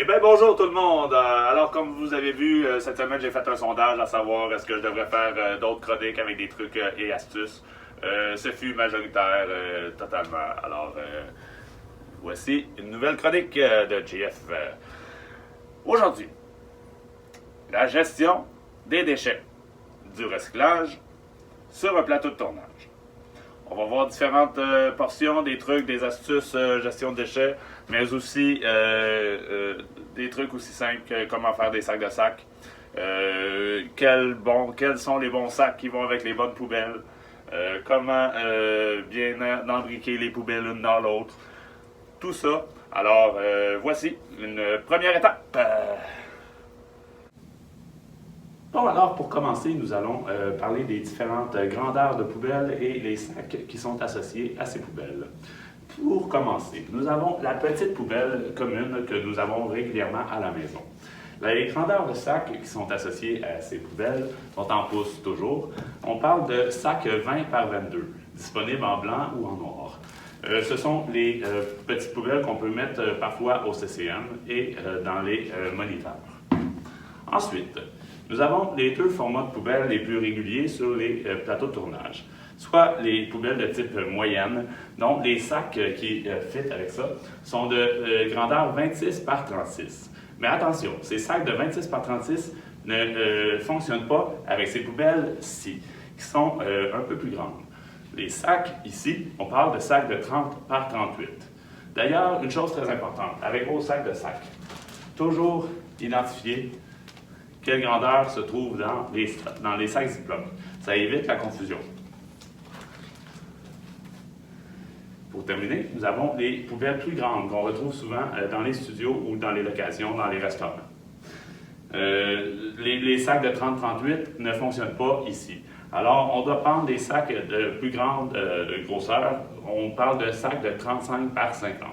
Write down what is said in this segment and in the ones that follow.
Eh bien, bonjour tout le monde. Alors, comme vous avez vu, cette semaine, j'ai fait un sondage à savoir est-ce que je devrais faire d'autres chroniques avec des trucs et astuces. Ce fut majoritaire totalement. Alors, voici une nouvelle chronique de GF. Aujourd'hui, la gestion des déchets, du recyclage sur un plateau de tournage. On va voir différentes portions, des trucs, des astuces, gestion de déchets, mais aussi des trucs aussi simples que comment faire des sacs de sacs, quels sont les bons sacs qui vont avec les bonnes poubelles, comment bien embriquer les poubelles l'une dans l'autre, tout ça. Alors, voici une première étape. Bon, alors pour commencer, nous allons parler des différentes grandeurs de poubelles et les sacs qui sont associés à ces poubelles. Pour commencer, nous avons la petite poubelle commune que nous avons régulièrement à la maison. Les grandeurs de sacs qui sont associés à ces poubelles sont en pouces toujours. On parle de sacs 20 par 22, disponibles en blanc ou en noir. Ce sont les petites poubelles qu'on peut mettre parfois au CCM et dans les moniteurs. Ensuite, nous avons les deux formats de poubelles les plus réguliers sur les plateaux de tournage. Soit les poubelles de type moyenne, dont les sacs qui fit avec ça sont de grandeur 26 par 36. Mais attention, ces sacs de 26 par 36 ne fonctionnent pas avec ces poubelles-ci, qui sont un peu plus grandes. Les sacs ici, on parle de sacs de 30 par 38. D'ailleurs, une chose très importante, avec vos sacs de sacs, toujours identifier quelle grandeur se trouve dans les sacs Ziploc. Ça évite la confusion. Pour terminer, nous avons les poubelles plus grandes qu'on retrouve souvent dans les studios ou dans les locations, dans les restaurants. Les sacs de 30-38 ne fonctionnent pas ici. Alors, on doit prendre des sacs de plus grande grosseur. On parle de sacs de 35 par 50.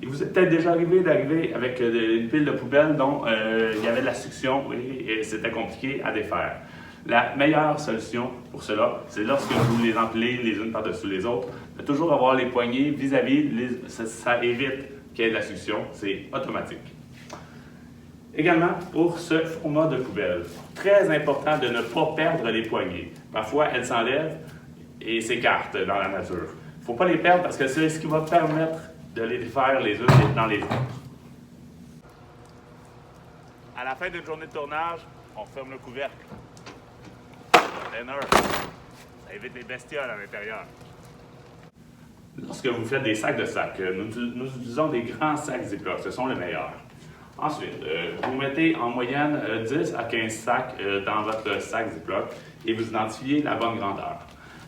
Il vous est peut-être déjà arrivé avec une pile de poubelles dont il y avait de la succion et c'était compliqué à défaire. La meilleure solution pour cela, c'est lorsque vous les empilez les unes par-dessus les autres, de toujours avoir les poignées vis-à-vis, ça évite qu'il y ait de la succion, c'est automatique. Également, pour ce format de poubelle, très important de ne pas perdre les poignées. Parfois, elles s'enlèvent et s'écartent dans la nature. Il ne faut pas les perdre parce que c'est ce qui va permettre de les défaire les unes dans les autres. À la fin d'une journée de tournage, on ferme le couvercle. Container. Ça évite les bestioles à l'intérieur. Lorsque vous faites des sacs de sacs, nous utilisons des grands sacs Ziploc, ce sont les meilleurs. Ensuite, vous mettez en moyenne 10 à 15 sacs dans votre sac Ziploc et vous identifiez la bonne grandeur.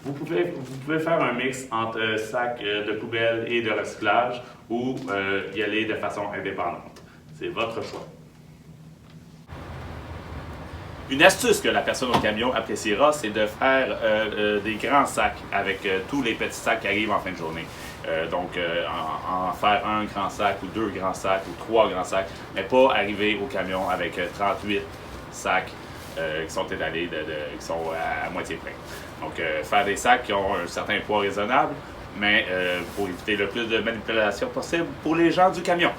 Vous pouvez faire un mix entre sacs de poubelle et de recyclage ou y aller de façon indépendante. C'est votre choix. Une astuce que la personne au camion appréciera, c'est de faire des grands sacs avec tous les petits sacs qui arrivent en fin de journée. Donc, en faire un grand sac ou deux grands sacs ou trois grands sacs, mais pas arriver au camion avec 38 sacs qui sont étalés, qui sont à moitié pleins. Donc, faire des sacs qui ont un certain poids raisonnable, mais pour éviter le plus de manipulation possible pour les gens du camion.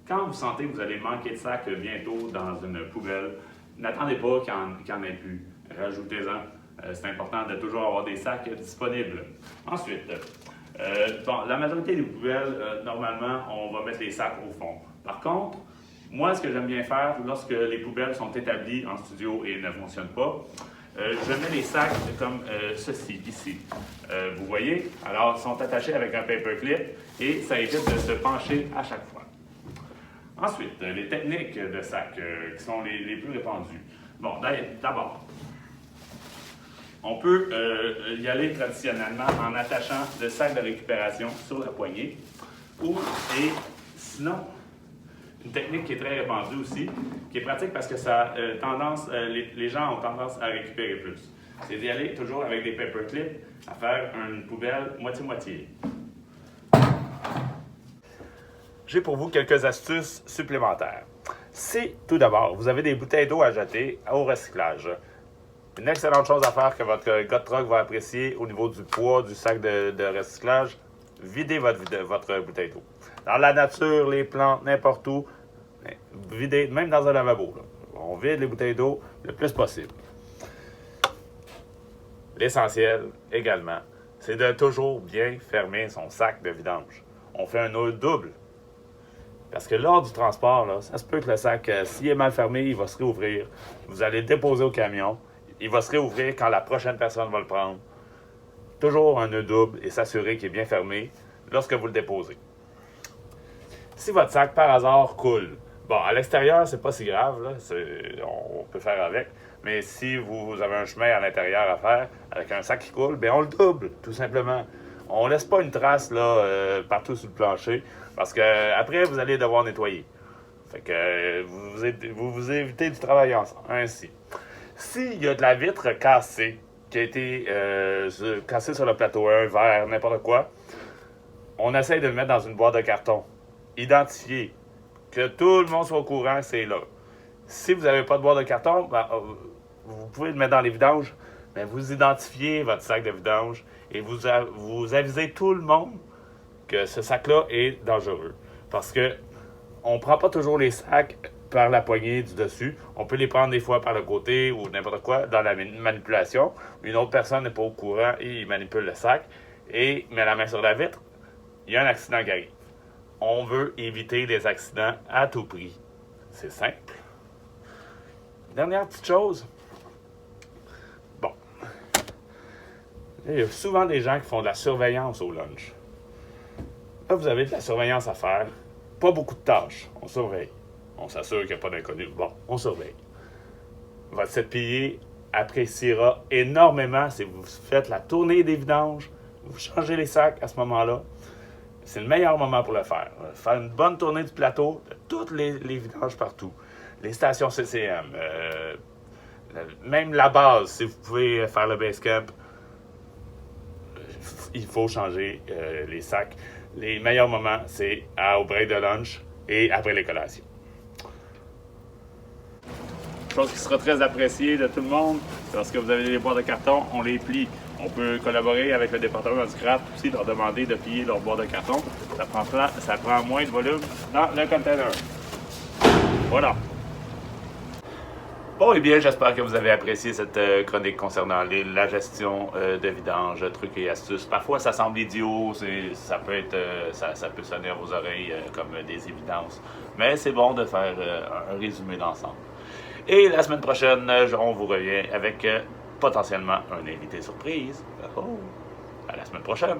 Quand vous sentez que vous allez manquer de sacs bientôt dans une poubelle, n'attendez pas qu'il n'y en ait plus. Rajoutez-en. C'est important de toujours avoir des sacs disponibles. Ensuite, la majorité des poubelles, normalement, on va mettre les sacs au fond. Par contre, moi, ce que j'aime bien faire, lorsque les poubelles sont établies en studio et ne fonctionnent pas, je mets les sacs comme ceci, ici. Vous voyez? Alors, ils sont attachés avec un paperclip et ça évite de se pencher à chaque fois. Ensuite, les techniques de sacs qui sont les plus répandues. Bon, d'abord, on peut y aller traditionnellement en attachant le sac de récupération sur la poignée et sinon, une technique qui est très répandue aussi, qui est pratique parce que les gens ont tendance à récupérer plus. C'est d'y aller toujours avec des paperclips à faire une poubelle moitié-moitié. J'ai pour vous quelques astuces supplémentaires. Si, tout d'abord, vous avez des bouteilles d'eau à jeter au recyclage, une excellente chose à faire que votre gars de truck va apprécier au niveau du poids du sac de recyclage, videz votre bouteille d'eau. Dans la nature, les plantes, n'importe où, videz, même dans un lavabo. Là. On vide les bouteilles d'eau le plus possible. L'essentiel, également, c'est de toujours bien fermer son sac de vidange. On fait un nœud double. Parce que lors du transport, là, ça se peut que le sac, s'il est mal fermé, il va se réouvrir. Vous allez le déposer au camion. Il va se réouvrir quand la prochaine personne va le prendre. Toujours un nœud double et s'assurer qu'il est bien fermé lorsque vous le déposez. Si votre sac, par hasard, coule, bon, à l'extérieur, c'est pas si grave, là, on peut faire avec. Mais si vous avez un chemin à l'intérieur à faire avec un sac qui coule, bien, on le double, tout simplement. On laisse pas une trace là, partout sur le plancher parce que après vous allez devoir nettoyer. Fait que vous évitez du travail ainsi. S'il y a de la vitre cassée, qui a été cassée sur le plateau, un verre, n'importe quoi, on essaye de le mettre dans une boîte de carton. Identifier. Que tout le monde soit au courant que c'est là. Si vous n'avez pas de boîte de carton, ben, vous pouvez le mettre dans les vidanges, mais vous identifiez votre sac de vidange et vous avisez tout le monde que ce sac-là est dangereux. Parce que on ne prend pas toujours les sacs par la poignée du dessus. On peut les prendre des fois par le côté ou n'importe quoi dans la manipulation. Une autre personne n'est pas au courant et il manipule le sac et met la main sur la vitre. Il y a un accident qui arrive. On veut éviter les accidents à tout prix. C'est simple. Dernière petite chose. Bon. Il y a souvent des gens qui font de la surveillance au lunch. Là, vous avez de la surveillance à faire. Pas beaucoup de tâches. On surveille. On s'assure qu'il n'y a pas d'inconnu. Bon, on surveille. Votre set payé appréciera énormément si vous faites la tournée des vidanges. Vous changez les sacs à ce moment-là. C'est le meilleur moment pour le faire. Faire une bonne tournée du plateau de toutes les vidanges partout. Les stations CCM, même la base, si vous pouvez faire le base camp, il faut changer les sacs. Les meilleurs moments, c'est au break de lunch et après les collations. Chose qui sera très appréciée de tout le monde, lorsque vous avez des boîtes de carton, on les plie. On peut collaborer avec le département du scrap aussi, leur demander de plier leur boîte de carton. Ça prend moins de volume dans le container. Voilà. Bon, eh bien, j'espère que vous avez apprécié cette chronique concernant la gestion de vidange, trucs et astuces. Parfois, ça semble idiot, ça peut sonner aux oreilles comme des évidences, mais c'est bon de faire un résumé d'ensemble. Et la semaine prochaine, on vous revient avec potentiellement un invité surprise. Oh, à la semaine prochaine!